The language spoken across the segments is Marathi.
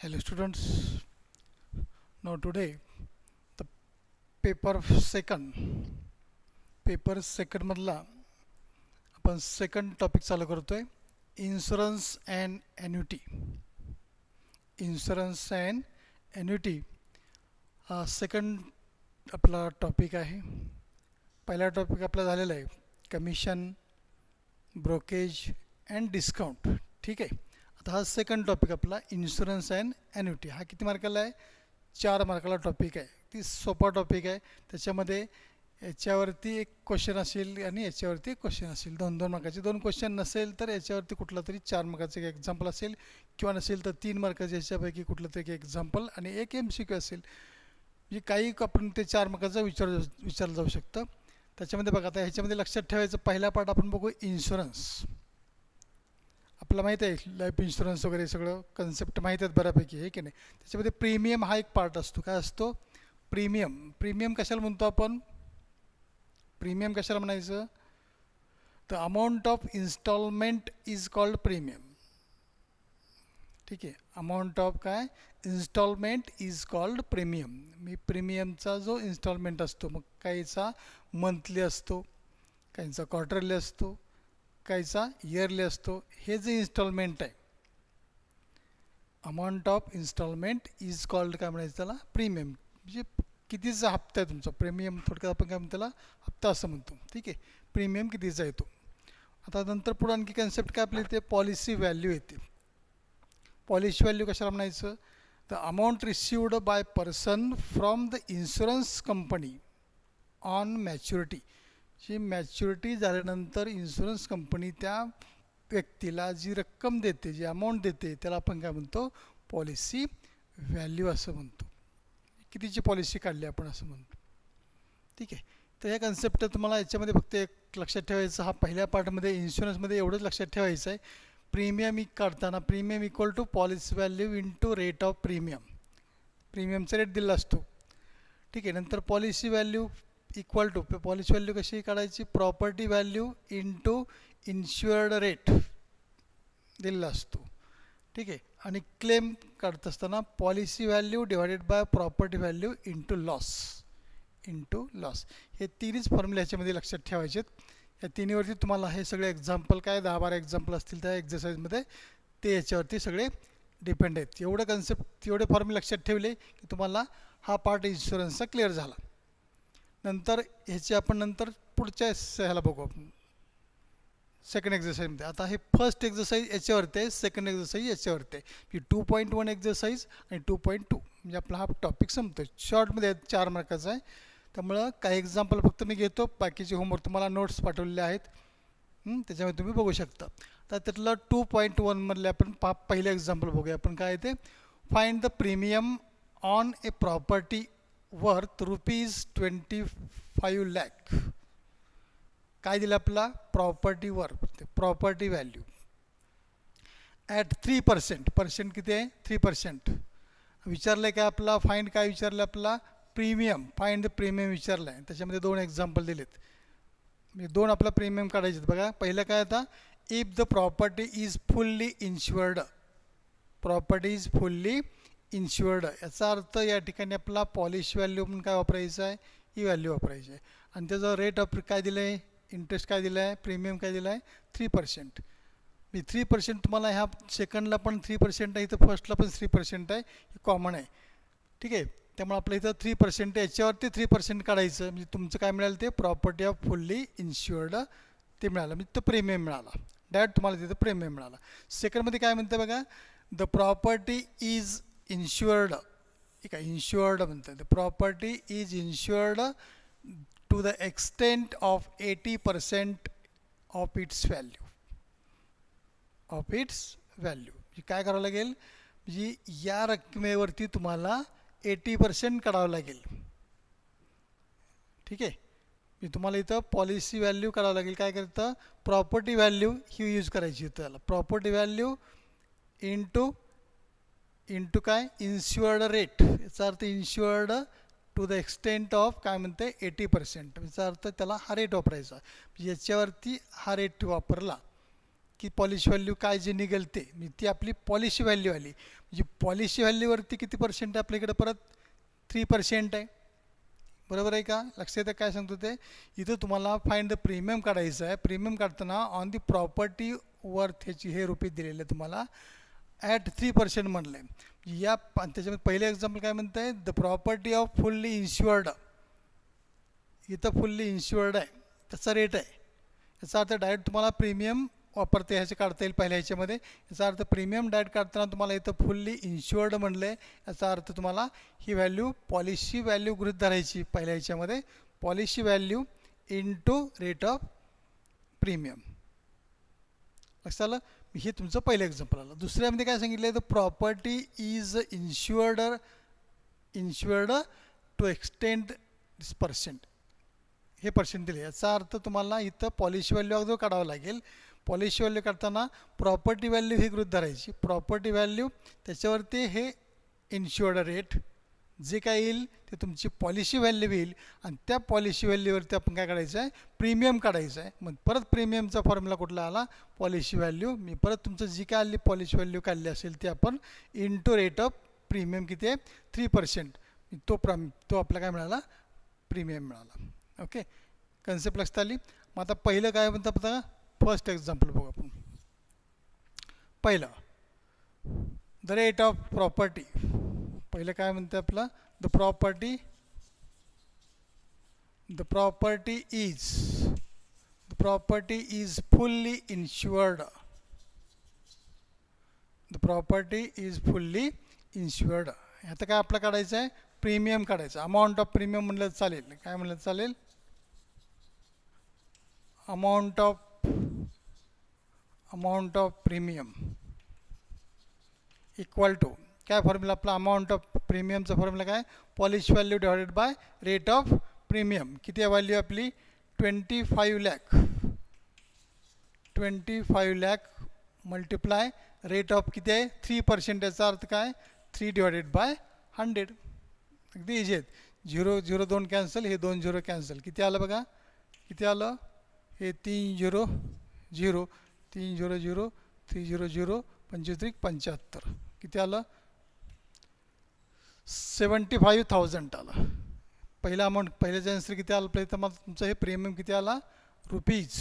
Hello students. Now today the paper second मधला आपण सेकंड टॉपिक चालू करतोय इन्शुरन्स अँड ॲन्युटी. इन्शुरन्स अँड ॲन्युटी हा सेकंड आपला टॉपिक आहे. पहिला टॉपिक आपला झालेला आहे कमिशन, ब्रोकेज अँड डिस्काउंट. ठीक आहे. आता हा सेकंड टॉपिक आपला इन्शुरन्स अँड ॲन्युटी. हा किती मार्काला आहे? 4 मार्काला टॉपिक आहे. ती सोपा टॉपिक आहे. त्याच्यामध्ये याच्यावरती एक क्वेश्चन असेल आणि याच्यावरती एक क्वेश्चन असेल. 2-2 मार्काचे. 2 क्वेश्चन नसेल तर याच्यावरती कुठला तरी 4 मार्काचं एक एक्झाम्पल असेल, किंवा नसेल तर 3 मार्काचे याच्यापैकी कुठलं तरी एक एक्झाम्पल आणि एक MCQ असेल. म्हणजे काही आपण ते 4 मार्काचं विचारलं जाऊ शकतं. त्याच्यामध्ये बघा, आता ह्याच्यामध्ये लक्षात ठेवायचं, पहिला पार्ट आपण बघू इन्शुरन्स. आपल्याला माहीत आहे लाईफ इन्शुरन्स वगैरे सगळं कन्सेप्ट माहीत आहेत बऱ्यापैकी, आहे की नाही. त्याच्यामध्ये प्रीमियम हा एक पार्ट असतो. काय असतो? प्रीमियम. प्रीमियम कशाला म्हणतो आपण? प्रीमियम कशाला म्हणायचं? The amount of instalment is called premium. ठीक आहे. अमाऊंट ऑफ काय? Instalment is called premium. मी प्रीमियमचा जो इन्स्टॉलमेंट असतो, मग काहीचा मंथली असतो, काहींचा क्वार्टरली असतो, काहीचा इयरली असतो. हे जे इन्स्टॉलमेंट आहे, amount of instalment is called काय म्हणायचं त्याला? प्रीमियम. म्हणजे कितीचा हप्ता आहे तुमचा? प्रीमियम थोडक्यात आपण काय म्हणतो त्याला? हप्ता असं म्हणतो. ठीक आहे. प्रीमियम कितीचा येतो. आता नंतर पुढे आणखी कन्सेप्ट काय आपली ते पॉलिसी व्हॅल्यू येते. पॉलिसी व्हॅल्यू कशाला म्हणायचं? The amount received by person from the insurance company on maturity. जी मॅच्युरिटी झाल्यानंतर इन्शुरन्स कंपनी त्या व्यक्तीला जी रक्कम देते, जी अमाऊंट देते, त्याला आपण काय म्हणतो? पॉलिसी व्हॅल्यू असं म्हणतो. कितीची पॉलिसी काढली आपण असं म्हणतो. ठीक आहे. तर ह्या कन्सेप्ट तुम्हाला याच्यामध्ये फक्त एक लक्षात ठेवायचं, हा पहिल्या पार्टमध्ये इन्शुरन्समध्ये एवढंच लक्षात ठेवायचं आहे. प्रीमियम काढताना premium equal to policy value into rate of premium. प्रीमियमचा रेट दिला असतो. ठीक आहे. नंतर policy value equal to, policy value कशी काढायची? Property value into insured rate दिलेला असतो. ठीक आहे. आणि क्लेम काढत असताना policy value divided by property value into loss. हे तिन्हीच फॉर्म्युले ह्याच्यामध्ये लक्षात ठेवायचे आहेत. या तिन्हीवरती तुम्हाला हे सगळे एक्झाम्पल, काय 10-12 एक्झाम्पल असतील त्या एक्झरसाईजमध्ये, ते याच्यावरती सगळे डिपेंड आहेत. एवढं कन्सेप्ट, एवढे फॉर्म्युले लक्षात ठेवले की तुम्हाला हा पार्ट इन्शुरन्सचा क्लिअर झाला. नंतर ह्याचे आपण नंतर पुढच्या ह्याला बघू आपण सेकंड एक्झरसाईजमध्ये. आता हे फर्स्ट एक्झरसाईज याच्यावरती आहे, सेकंड एक्झरसाईज याच्यावरती आहे. की 2.1 एक्झरसाईज आणि 2.2 म्हणजे आपला हा टॉपिक संपतो. शॉर्टमध्ये 4 मार्काचा आहे. त्यामुळं काही एक्झाम्पल फक्त मी घेतो, बाकीचे होमवर्क तुम्हाला नोट्स पाठवलेले आहेत, त्याच्यामध्ये तुम्ही बघू शकता. तर त्यातलं 2.1 मधले आपण पहिलं एक्झाम्पल बघूया आपण. काय ते? Find the premium on a property worth ₹25 lakh. काय दिलं आपला? प्रॉपर्टीवर प्रॉपर्टी व्हॅल्यू ॲट 3%. पर्सेंट किती आहे? 3%. विचारलं आहे काय आपला? फाइंड काय विचारलं आपला? प्रीमियम. फाइंड द प्रीमियम विचारलं आहे. त्याच्यामध्ये 2 एक्झाम्पल दिलेत. म्हणजे 2 आपला प्रीमियम काढायचे आहेत. बघा, पहिलं काय आता? If the property is fully insured. Property is fully insured याचा अर्थ या ठिकाणी आपला पॉलिसी व्हॅल्यू म्हणून काय वापरायचं आहे? ही व्हॅल्यू वापरायची आहे. आणि त्याचं रेट ऑफ काय दिलं आहे? इंटरेस्ट काय दिलं आहे? प्रीमियम काय दिलं आहे? 3%. मी 3% तुम्हाला ह्या सेकंडला पण 3% आहे, इथं फर्स्टला पण 3% आहे. हे कॉमन आहे. ठीक आहे. त्यामुळे आपलं इथं 3% आहे. याच्यावरती 3% काढायचं म्हणजे तुमचं काय मिळालं? ते प्रॉपर्टी ऑफ फुल्ली इन्शुअर्ड ते मिळालं, म्हणजे तो प्रीमियम मिळाला. डायरेक्ट तुम्हाला तिथं प्रीमियम मिळाला. सेकंडमध्ये काय म्हणतं बघा? The property is insured. ठीक आहे. इन्शुअर्ड म्हणतात. The property is insured to the extent of 80% of its value. म्हणजे काय करावं लागेल? म्हणजे या रकमेवरती तुम्हाला 80% काढावं लागेल. ठीक आहे. मी तुम्हाला इथं पॉलिसी व्हॅल्यू काढावं लागेल. काय करतं? प्रॉपर्टी व्हॅल्यू ही यूज करायची इथं. त्याला प्रॉपर्टी व्हॅल्यू इंटू काय? Insured rate. याचा अर्थ insured to the extent of काय म्हणते? 80%. याचा अर्थ त्याला हा रेट वापरायचा. याच्यावरती हा रेट वापरला की पॉलिसी व्हॅल्यू काय जे निघेल ते ती आपली पॉलिसी व्हॅल्यू आली. म्हणजे पॉलिसी व्हॅल्यूवरती किती पर्सेंट आहे आपल्याकडे परत 3% आहे. बरोबर आहे का? लक्षात येतं काय सांगतो ते. इथं तुम्हाला फाइंड द प्रीमियम काढायचं आहे. प्रीमियम काढताना ऑन दी प्रॉपर्टी वर्थ ह्याची हे रुपये दिलेले आहे तुम्हाला ॲट 3% म्हणलं आहे. या त्याच्यामध्ये पहिलं एक्झाम्पल काय म्हणतं आहे, द प्रॉपर्टी ऑफ फुल्ली इन्श्युअर्ड. इथं फुल्ली इन्श्युअर्ड आहे, त्याचा रेट आहे. याचा अर्थ डायरेक्ट तुम्हाला प्रीमियम वापरता ह्याचे काढता येईल पहिल्या ह्याच्यामध्ये. याचा अर्थ प्रीमियम डायरेक्ट काढताना तुम्हाला इथं फुल्ली इन्श्युअर्ड म्हणलं आहे. याचा अर्थ तुम्हाला ही व्हॅल्यू पॉलिसी व्हॅल्यू गृहीत धरायची पहिल्या ह्याच्यामध्ये. Policy value into rate of premium. लक्षात आलं? हे तुमचं पहिलं एक्झाम्पल आलं. दुसऱ्यामध्ये काय सांगितलं आहे, the property is insured to extend this percent. हे पर्सेंट दिले. याचा अर्थ तुम्हाला इथं पॉलिसी व्हॅल्यू अगोदर काढावं लागेल. पॉलिसी व्हॅल्यू काढताना प्रॉपर्टी व्हॅल्यू ही गृहीत धरायची. प्रॉपर्टी व्हॅल्यू त्याच्यावरती हे इन्श्युअर्ड रेट जे काय येईल ते तुमची पॉलिसी व्हॅल्यू येईल. आणि त्या पॉलिसी व्हॅल्यूवरती आपण काय काढायचं आहे, प्रीमियम काढायचं आहे. मग परत प्रीमियमचा फॉर्म्युला कुठला आला, पॉलिसी व्हॅल्यू. मी परत तुमचं जी काय आली पॉलिसी व्हॅल्यू काढली असेल ते आपण इंटू रेट ऑफ प्रीमियम किती आहे 3%. तो आपला काय मिळाला, प्रीमियम मिळाला. ओके, कन्सेप्ट लक्षात आली. मग आता पहिलं काय म्हणतं बघा, फर्स्ट एक्झाम्पल बघू आपण. पहिलं द रेट ऑफ प्रॉपर्टी. पहिलं काय म्हणतं आपलं, the property is fully insured. The property is fully insured. आता काय आपलं काढायचं आहे, प्रीमियम काढायचं. अमाऊंट ऑफ प्रीमियम म्हणलं चालेल. काय म्हणलं चालेल, amount of premium equal to काय फॉर्म्युला आपला, अमाऊंट ऑफ प्रीमियमचा फॉर्म्युला काय, policy value divided by rate of premium. किती आहे व्हॅल्यू आपली, 25 lakh. 25 lakh multiply rate of किती आहे 3%. याचा अर्थ काय, 3 डिवायडेड बाय 100. अगदी इजी आहेत. 0 0 2 कॅन्सल, हे 2 0 कॅन्सल. किती आलं बघा, किती आलं, हे 3 0 0 3 0 0 3 0 0 25 75. किती आलं, 75,000 आलं. पहिला अमाऊंट, पहिल्याचं आन्सर किती आलं आपल्या इथं, मला तुमचं हे प्रीमियम किती आला, रुपीज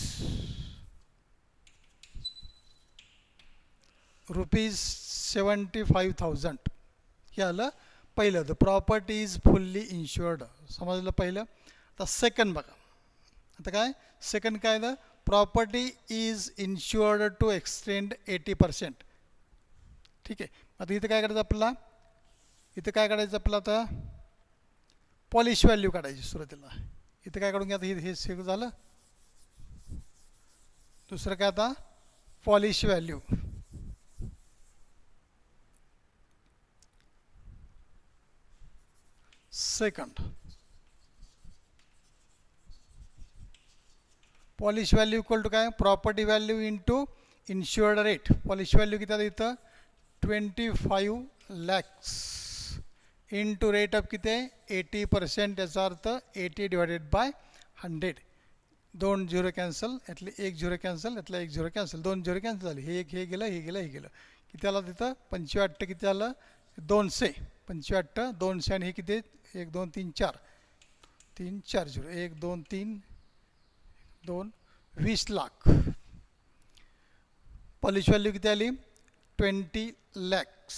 75,000 हे आलं पहिलं. The property is fully insured. समजलं पहिलं. आता सेकंड बघा. आता काय सेकंड काय, the property is insured to extend 80%. ठीक आहे. आता इथं काय करायचं आपल्याला, इथं काय काढायचं आपलं, आता पॉलिसी व्हॅल्यू काढायची सुरुवातीला. इथं काय काढून घ्या, आता हे सगळं झालं. दुसरं काय, आता policy value. Second policy value equal to काय, property value into insured rate. Policy value किती आहे इथं 25 lakhs इंटू रेट ऑफ किती आहे 80%. याचा अर्थ 80 डिवायडेड बाय 100. 2 0 कॅन्सल, यातले 1 0 कॅन्सल, यातला 1 0 कॅन्सल, 2 0 कॅन्सल झाले. हे एक हे गेलं, हे गेलं, हे गेलं. किती आलं तिथं 25 किती आलं 200. 25 200 आणि हे किती 1 2 3 4 3 4 0 1 2 3 2 20 लाख. पॉलिसी व्हॅल्यू किती आली 20 lakhs.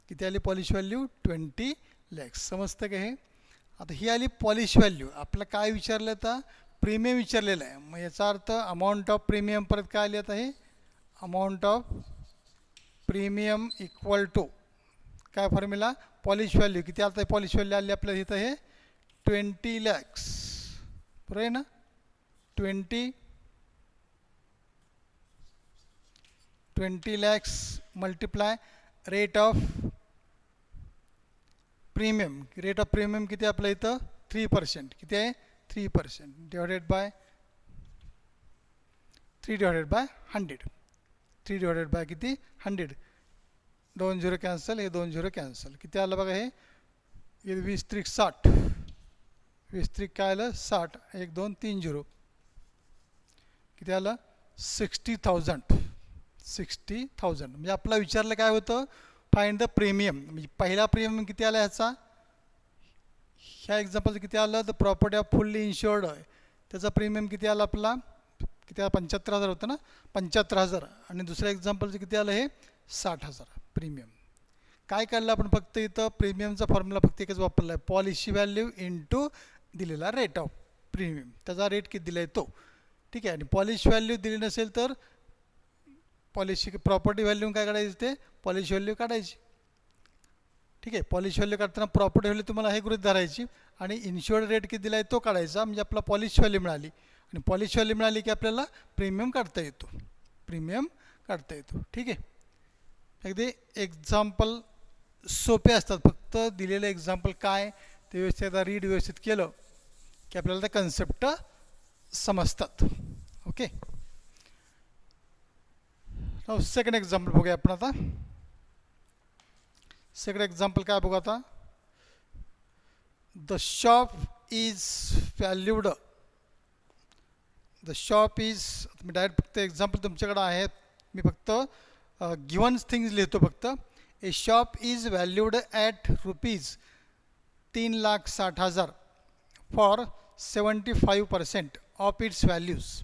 किती आली पॉलिसी व्हॅल्यू 20 lakhs. समजतं का हे. आता ही आली पॉलिसी व्हॅल्यू. आपल्याला काय विचारलं, तर प्रीमियम विचारलेलं आहे. मग याचा अर्थ अमाऊंट ऑफ प्रीमियम परत काय आली, आता हे amount of premium equal to काय फॉर्म्युला, पॉलिसी व्हॅल्यू. किती आता पॉलिसी व्हॅल्यू आली आपल्याला इथं हे 20 lakhs. बरोबर आहे ना, 20 lakhs multiply rate of premium. Rate of premium किती आपल्या इथं 3%. किती आहे 3% divided by 3 divided by 100. 3 divided by किती 100. 2 0 कॅन्सल, हे 2 0 कॅन्सल. किती आलं बघा, हे 20 3 60. 20 3 काय आलं 60. 1 2 3 0. किती आलं 60,000. 60,000 म्हणजे आपला विचारलं काय होतं, फाइंड द प्रीमियम. म्हणजे पहिला प्रीमियम किती आला ह्याचा, ह्या एक्झाम्पलचं किती आलं, the property off fully insured आहे त्याचा प्रीमियम किती आला आपला, किती आला, 75,000 होतं ना, 75,000. आणि दुसऱ्या एक्झाम्पलचं किती आलं हे 60,000 प्रीमियम. काय काढलं आपण फक्त इथं प्रीमियमचा फॉर्म्युला फक्त एकच वापरला आहे, पॉलिसी व्हॅल्यू इंटू दिलेला रेट ऑफ प्रीमियम, त्याचा रेट किती दिला आहे तो. ठीक आहे. आणि पॉलिसी व्हॅल्यू दिली नसेल तर पॉलिसी प्रॉपर्टी व्हॅल्यू काय काढायची, ते पॉलिसी व्हॅल्यू काढायची. ठीक आहे. पॉलिसी व्हॅल्यू काढताना प्रॉपर्टी व्हॅल्यू तुम्हाला हे गृहीत धरायची आणि इन्शुअर्ड रेट किती दिला आहे तो काढायचा, म्हणजे आपला पॉलिसी व्हॅल्यू मिळाली. आणि पॉलिसी व्हॅल्यू मिळाली की आपल्याला प्रीमियम काढता येतो, प्रीमियम काढता येतो. ठीक आहे. अगदी एक्झाम्पल सोपे असतात, फक्त दिलेलं एक्झाम्पल काय ते व्यवस्थित रीड व्यवस्थित केलं की आपल्याला त्या कन्सेप्ट समजतात. ओके. सेकंड एक्झाम्पल बघूया आपण आता. सेकंड एक्झाम्पल काय बघू आता, the shop is valued. The shop is, me direct फक्त एक्झाम्पल तुमच्याकडे आहेत, मी फक्त गिवन थिंग्स लिहितो फक्त. ए shop is valued at ₹3,60,000 for 75% of its values.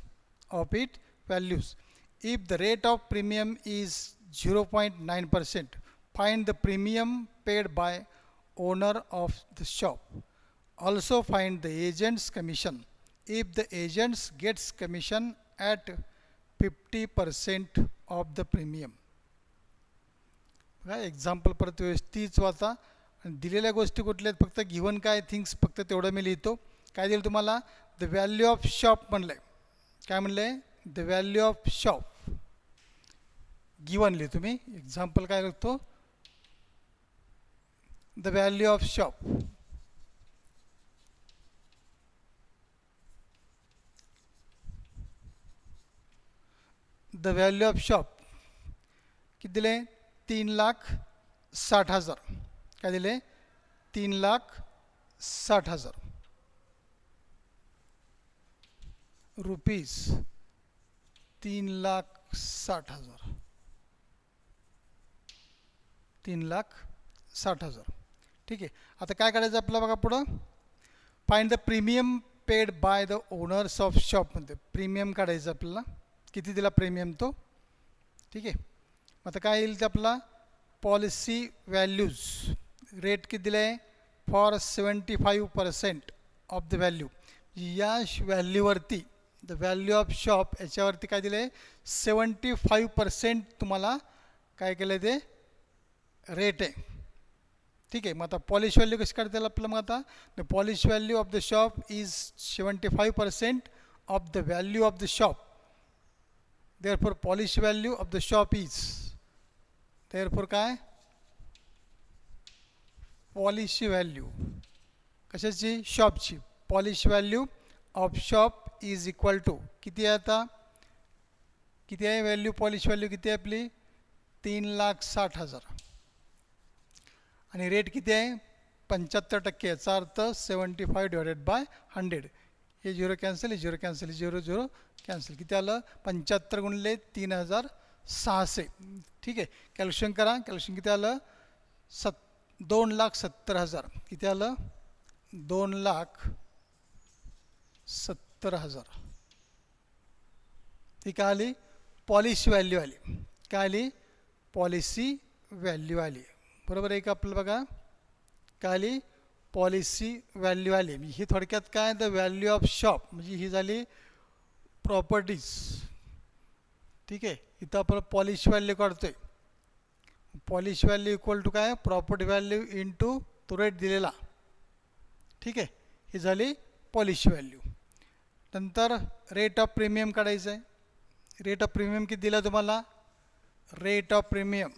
If the rate of premium is 0.9%, find the premium paid by owner of the shop. Also find the agent's commission. If the agent gets commission at 50% of the premium. बघा एक्झाम्पल परत व्यवस्थित वाचा. आणि दिलेल्या गोष्टी कुठल्या आहेत, फक्त गिवन काय थिंग्स फक्त तेवढं मी लिहितो. काय दिलं तुम्हाला, द व्हॅल्यू ऑफ शॉप म्हणलं आहे. काय म्हणलं आहे, the value of shop given लिहितो मी. एक्झाम्पल काय लिखतो, the value of shop. The value of shop किती दिले, 3,60,000. काय दिले, 3,60,000 रुपीज. 3,60,000. 3,60,000. ठीक आहे. आता काय करायचं आपलं बघा पुढं, find the premium paid by the owners of शॉपमध्ये प्रीमियम काढायचं आपल्याला, किती दिला प्रीमियम तो. ठीक आहे. आता काय येईल ते आपला पॉलिसी व्हॅल्यूज, रेट किती दिलं आहे, फॉर 75% ऑफ द व्हॅल्यू. या व्हॅल्यूवरती द व्हॅल्यू ऑफ शॉप याच्यावरती काय दिलं आहे, 75% तुम्हाला काय केलं आहे ते रेट आहे. ठीक आहे. मग आता पॉलिश व्हॅल्यू कशी काढता येईल आपलं, मग आता the policy value of the shop is 75% of the value of the shop. Therefore policy value of the shop is, therefore काय, पॉलिशी व्हॅल्यू कशाची, शॉपची. Policy value of shop is equal to किती आहे, आता किती आहे व्हॅल्यू, पॉलिश व्हॅल्यू किती आहे आपली, 3,60,000. आणि रेट किती आहे, 75%. याचा अर्थ 75/100. हे 0 कॅन्सल, हे 0 कॅन्सल, 0 कॅन्सल. किती आलं, 75 गुणिले 3,600. ठीक आहे. कॅल्क्युलेशन करा. कॅल्क्युलेशन किती आलं, 2,70,000. किती आलं, 2,70,000. ही काय आली, पॉलिसी व्हॅल्यू आली. काय आली, पॉलिसी व्हॅल्यू आली. बरोबर आहे का आपलं, बघा काय आली, पॉलिसी व्हॅल्यू आली. ही थोडक्यात काय, द व्हॅल्यू ऑफ शॉप म्हणजे ही झाली प्रॉपर्टीज. ठीक आहे. इथं आपण पॉलिसी व्हॅल्यू काढतोय. पॉलिसी व्हॅल्यू इक्वल टू काय, प्रॉपर्टी व्हॅल्यू इंटू तो रेट दिलेला. ठीक आहे. ही झाली पॉलिसी व्हॅल्यू. नंतर रेट ऑफ प्रीमियम काढायचं आहे. रेट ऑफ प्रीमियम किती दिला तुम्हाला, rate of premium,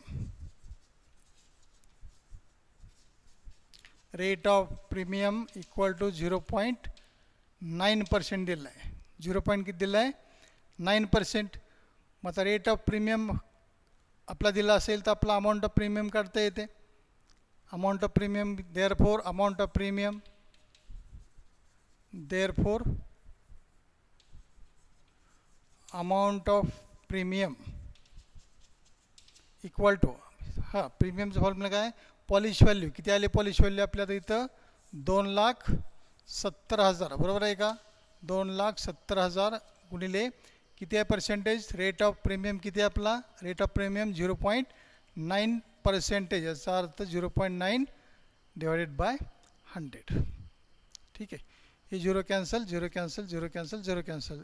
rate of premium equal to 0.9% दिला आहे. 0. किती दिला आहे, 9%. मग आता रेट ऑफ प्रीमियम आपला दिला असेल तर आपला अमाऊंट ऑफ प्रीमियम काढता येते. Amount of premium, therefore amount of premium, therefore amount of premium equal to प्रीमियमचं फॉर्म्युला काय पॉलिश व्हॅल्यू किती आले पॉलिश व्हॅल्यू आपल्याला इथं 2,70,000 बरोबर आहे का 2,70,000 गुणिले किती आहे पर्सेंटेज रेट ऑफ प्रीमियम किती आहे आपला रेट ऑफ प्रीमियम 0.9% याचा अर्थ 0.9 डिवायडेड बाय 100 ठीक आहे हे 0 कॅन्सल 0 कॅन्सल 0 कॅन्सल 0 कॅन्सल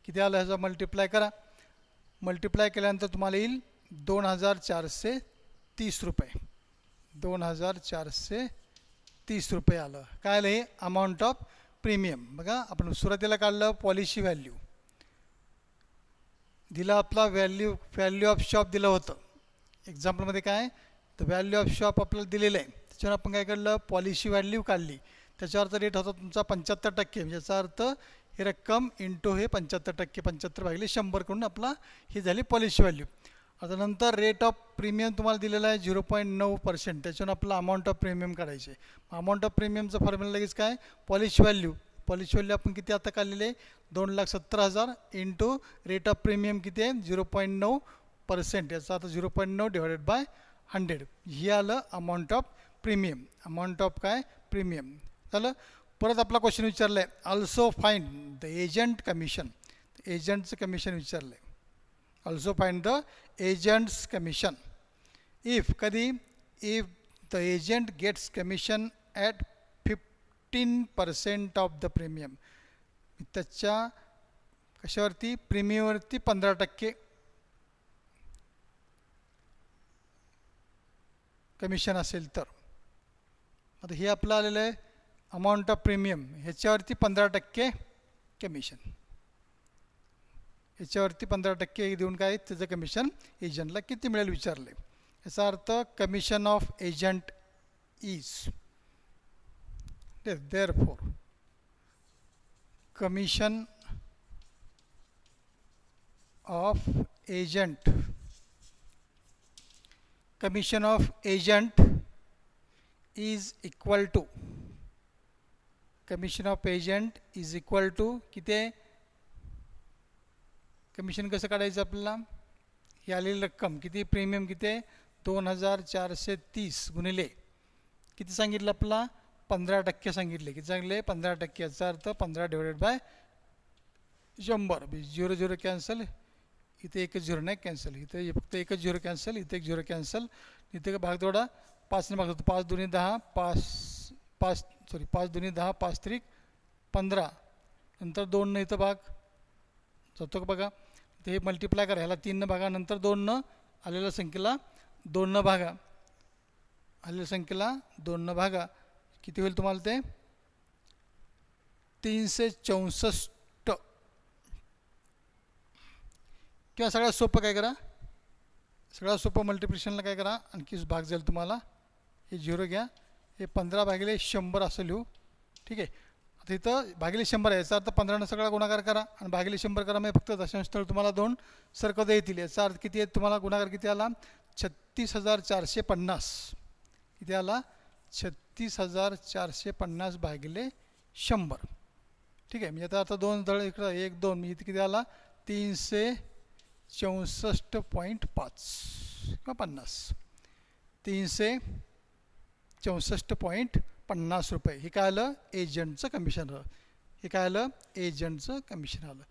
किती आलं ह्याचा मल्टिप्लाय करा मल्टिप्लाय केल्यानंतर तुम्हाला येईल 2,430 रुपये 2,430 रुपये आलं काय आलं हे अमाऊंट ऑफ प्रीमियम बघा आपण सुरुवातीला काढलं पॉलिसी व्हॅल्यू दिला आपला व्हॅल्यू ऑफ शॉप दिलं होतं एक्झाम्पलमध्ये काय तर व्हॅल्यू ऑफ शॉप आपल्याला दिलेलं आहे त्याच्यावर आपण काय काढलं पॉलिसी व्हॅल्यू काढली त्याच्यावरचा रेट होता तुमचा 75% याचा अर्थ ही रक्कम इंटू हे 75% 75 भागिले 100 करून आपला ही झाली पॉलिसी व्हॅल्यू आता नंतर रेट ऑफ प्रीमियम तुम्हाला दिलेला आहे 0.9% त्याच्यावर आपला अमाऊंट ऑफ प्रीमियम काढायचे अमाऊंट ऑफ प्रीमियमचं फॉर्म्युला लगेच काय पॉलिश व्हॅल्यू आपण किती आता काढलेले 2,70,000 इंटू रेट ऑफ प्रीमियम किती आहे 0.9% याचा आता 0.9 डिवायडेड बाय 100 ही आलं amount of premium amount of काय प्रीमियम झालं परत आपला क्वेश्चन विचारला आहे also find the agent commission एजंटचं कमिशन विचारलं आहे also find the agents commission if the agent gets commission at 15% of the premium त्याच्या कशावरती प्रीमियमवरती 15% कमिशन असेल तर आता हे आपलं आलेलं आहे अमाऊंट ऑफ प्रीमियम ह्याच्यावरती 15% कमिशन याच्यावरती 15% देऊन काय त्याचं कमिशन एजंटला किती मिळेल विचारले याचा अर्थ commission of agent is therefore commission of agent is equal to किती आहे कमिशन कसं काढायचं आपल्याला ही आलेली रक्कम किती प्रीमियम किती आहे 2,430 गुणिले किती सांगितलं आपला 15% सांगितले किती सांगितले 15% याचा अर्थ 15 डिवायडेड बाय 100 0 0 कॅन्सल इथे एकच 0 नाही कॅन्सल इथे फक्त एकच 0 कॅन्सल इथे एक 0 कॅन्सल इथे भाग थोडा 5 ने भाग होतो 5 दुनी 10 5 दुनी 10 5 त्रिक 15 नंतर 2 न इथं भाग जातो का बघा ते मल्टिप्लाय करा ह्याला 3 न भागा नंतर 2 न आलेल्या संख्येला 2 न भागा किती होईल तुम्हाला ते 364 किंवा सगळ्यात सोपं काय करा सगळ्यात सोपं मल्टिप्लिकेशनला काय करा आणखी भाग जाईल तुम्हाला हे 0 घ्या हे 15 भागिले 100 असं लिहू ठीक आहे आता इथं भागिले 100 आहे याचा अर्थ 15 न सगळा गुणाकार करा आणि भागिले 100 करा म्हणजे फक्त दशांश स्थळ तुम्हाला 2 सरकवता येतील याचा अर्थ किती आहे तुम्हाला गुणाकार किती आला 36,450 किती आला 36,450 भागिले 100 ठीक आहे म्हणजे आता 2 दळ इकडं 1 2 मी इथे किती आला 364.5 किंवा 50 364.50 रुपये हे काय आलं एजंटचं कमिशन आलं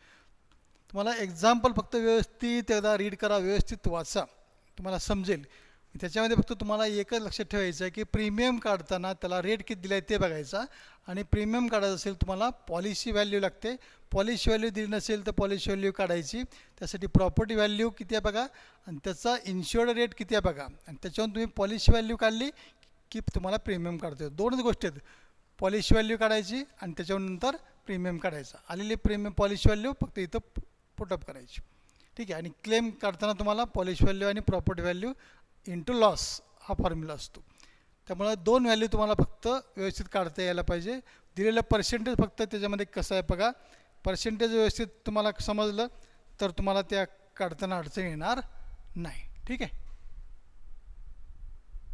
तुम्हाला एक्झाम्पल फक्त व्यवस्थित एकदा रीड करा व्यवस्थित वाचा तुम्हाला समजेल त्याच्यामध्ये फक्त तुम्हाला एकच लक्षात ठेवायचं आहे की प्रीमियम काढताना त्याला रेट किती दिला आहे ते बघायचा आणि प्रीमियम काढायचं असेल तुम्हाला पॉलिसी व्हॅल्यू लागते पॉलिसी व्हॅल्यू दिली नसेल तर पॉलिसी व्हॅल्यू काढायची त्यासाठी प्रॉपर्टी व्हॅल्यू किती आहे बघा आणि त्याचा इन्शुअर्ड रेट किती आहे बघा आणि त्याच्यावरून तुम्ही पॉलिसी व्हॅल्यू काढली की तुम्हाला प्रीमियम काढतो दोनच गोष्टी आहेत पॉलिसी व्हॅल्यू काढायची आणि त्याच्यानंतर प्रीमियम काढायचा आलेली प्रीमियम पॉलिसी व्हॅल्यू फक्त इथं पुटअप करायची ठीक आहे आणि क्लेम काढताना तुम्हाला पॉलिसी व्हॅल्यू आणि प्रॉपर्टी व्हॅल्यू इंटू लॉस हा फॉर्म्युला असतो त्यामुळे 2 व्हॅल्यू तुम्हाला फक्त व्यवस्थित काढता यायला पाहिजे दिलेलं पर्सेंटेज फक्त त्याच्यामध्ये कसं आहे बघा पर्सेंटेज व्यवस्थित तुम्हाला समजलं तर तुम्हाला त्या काढताना अडचण येणार नाही ठीक आहे